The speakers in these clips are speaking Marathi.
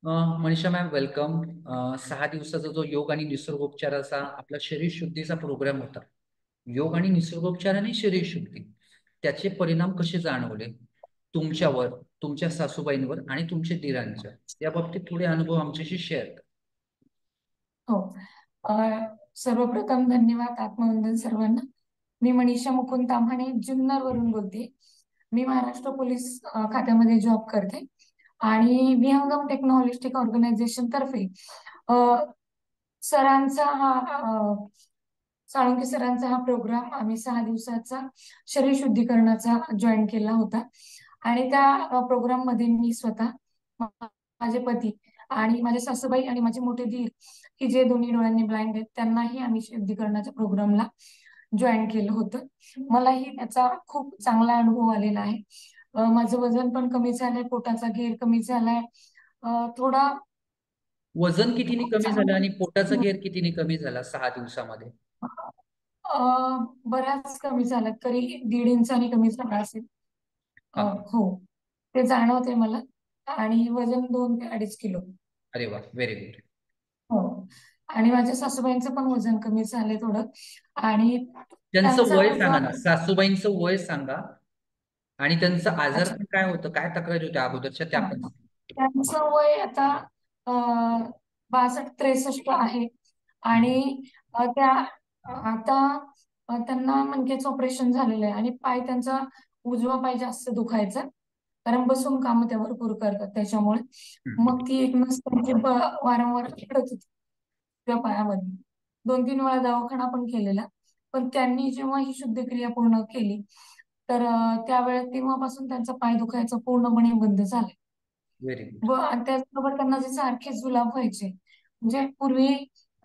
Manisha ma'am welcome. 6 दिवसाचा जो योग आणि निसर्गोपचाराचा आपला शरीर शुद्धीचा प्रोग्राम होता. योग आणि निसर्गोपचार आणि शरीर शुद्धी त्याचे परिणाम कसे जाणवले तुमच्यावर, तुमच्या सासूबाईंवर आणि तुमच्या दिरांच्या, या बाबतीत थोडे अनुभव आमच्याशी शेअर करा. हो. अ, सर्वप्रथम धन्यवाद, आत्मवंदन सर्वांना. मी मनीषा मुकुंद ताम्हाणे जुन्नर वरून बोलते. मी महाराष्ट्र पोलीस खात्यामध्ये जॉब करते आणि विहंगम टेक्नॉलॉजिस्टिक ऑर्गनायझेशन तर्फे अ, सरांचा हा साळुंके सरांचा हा प्रोग्राम आम्ही 6 दिवसाचा शरीर शुद्धीकरणाचा जॉईन केला होता. आणि त्या प्रोग्राम मध्ये मी स्वतः, माझे पती आणि माझे सासूबाई आणि माझे मोठे दीर, की जे दोन्ही डोळ्यांनी ब्लाइंड आहेत, त्यांनाही आम्ही शुद्धीकरणाच्या प्रोग्रामला जॉईन केलं होतं. मलाही त्याचा खूप चांगला अनुभव आलेला आहे. माझं वजन पण कमी झालंय, पोटाचा घेर कमी झालाय. थोडा वजन कितीने खूप कमी झालं आणि पोटाचा चांगला, घेर कितीने कमी झाला 6 दिवसामध्ये? बऱ्याच कमी झाला, तरी 1.5 इंचानी कमी झाला असेल. अ, हा. हो, ते जाणवते मला. आणि वजन 2 ते 2.5 किलो. अरे वा, व्हेरी गुड. हो. आणि माझ्या सासूबाईंचं पण वजन कमी झालंय थोडं. आणि त्यांचं त्यांचा वय जो सांगा ना, सासूबाईंचं वय सांगा आणि त्यांचं आजार अच्छा, पण काय होतं, काय तक्रारी होत्या अगोदरच्या त्या हा. पण. त्यांचं वय आता 62-63 आहे. आणि त्या आता त्यांना मणक्याचं ऑपरेशन झालेलं आहे आणि पाय त्यांचा, उजवा पाय जास्त दुखायचा, कारण बसून काम त्या भरपूर करतात त्याच्यामुळे. हम्म. मग ती एक नस त्यांची वारंवार चिडत होती त्या पायामध्ये. 2-3 वेळा दवाखाना पण केलेला. पण त्यांनी जेव्हा ही शुद्धक्रिया पूर्ण केली, तर त्यावेळेस तेव्हापासून त्यांचा पाय दुखायचा पूर्णपणे बंद झाला. Very good. आणि त्याचबरोबर त्यांना जे सारखे जुलाब व्हायचे, म्हणजे पूर्वी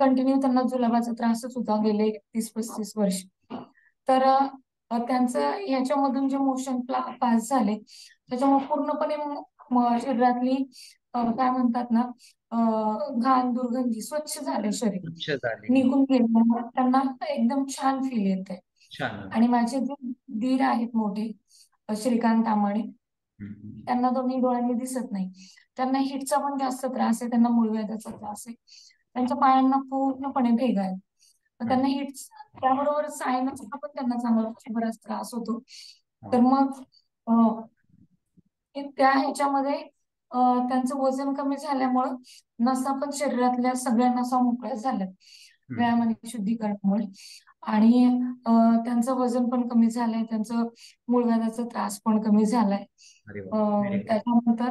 कंटिन्यू त्यांना जुलाबाचा त्रासच होता गेले 30-35 वर्ष. तर त्यांचं ह्याच्यामधून जे मोशन पास झाले, त्याच्यामुळे पूर्णपणे शरीरातली काय म्हणतात ना, घाण दुर्गंधी स्वच्छ झाले, शरीर उच्च झाले. निघून गेल्यामुळे त्यांना एकदम छान फील येते. छान. आणि माझे जे दीर आहेत मोठे, श्रीकांत तामाणे, हम्म. त्यांना दोन्ही डोळ्यांनी दिसत नाही. त्यांना हिटचा पण जास्त त्रास आहे, त्यांना मूळव्याधाचा त्रास आहे, त्यांच्या पायांना पूर्णपणे भेगा आहे. तर हम्म. त्यांना हिट, त्याबरोबर सायनसचा पण त्यांना चांगला बराच त्रास होतो. हा. तर मग त्या ह्याच्यामध्ये त्यांचं वजन कमी झाल्यामुळं नसा पण शरीरातल्या सगळ्या नसा मोकळ्या झाल्या हम्म. व्यायाम आणि शुद्धीकरणामुळे. आणि त्यांचं वजन पण कमी झालंय, त्यांचं मूळव्याधाचा त्रास पण कमी झालाय. अरे वा, व्हेरी गुड. त्याच्यानंतर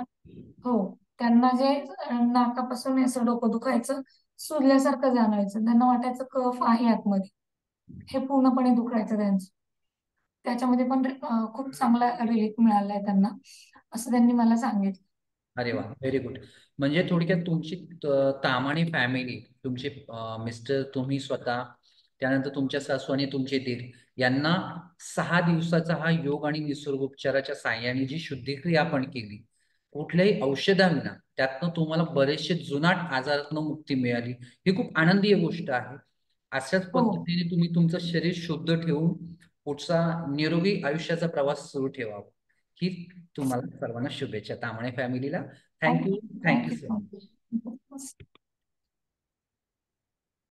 हो, त्यांना जे नाकापासून असं डोकं दुखायचं, सुजल्यासारखं जाणवायचं, त्यांना वाटायचं कफ आहे आतमध्ये, हे पूर्णपणे दुखायचं त्यांचं. त्याच्यामध्ये पण खूप चांगला रिलीफ मिळालाय त्यांना, असं त्यांनी मला सांगितलं. अरे वा, व्हेरी गुड. म्हणजे थोडक्यात तुमची तामाणे फॅमिली, तुमचे मिस्टर, तुम्ही स्वतः, त्यानंतर तुमच्या सासू आणि तुमचे दीर यांना 6 दिवसाचा हा योग आणि निसर्गोपचाराच्या साहाय्याने जी शुद्धिक्रिया आपण केली, कुठल्याही औषधाविना, त्यातनं तुम्हाला बरेचसे जुनाट आजारातनं मुक्ती मिळाली. ही खूप आनंदीय गोष्ट आहे. अशाच हो. पद्धतीने तुम्ही तुमचं शरीर शुद्ध ठेवून पुढचा निरोगी आयुष्याचा प्रवास सुरू ठेवावा, ही तुम्हाला सर्वांना शुभेच्छा, तामणे फॅमिलीला. Thank you. Thank you thank you, so much. Thank you.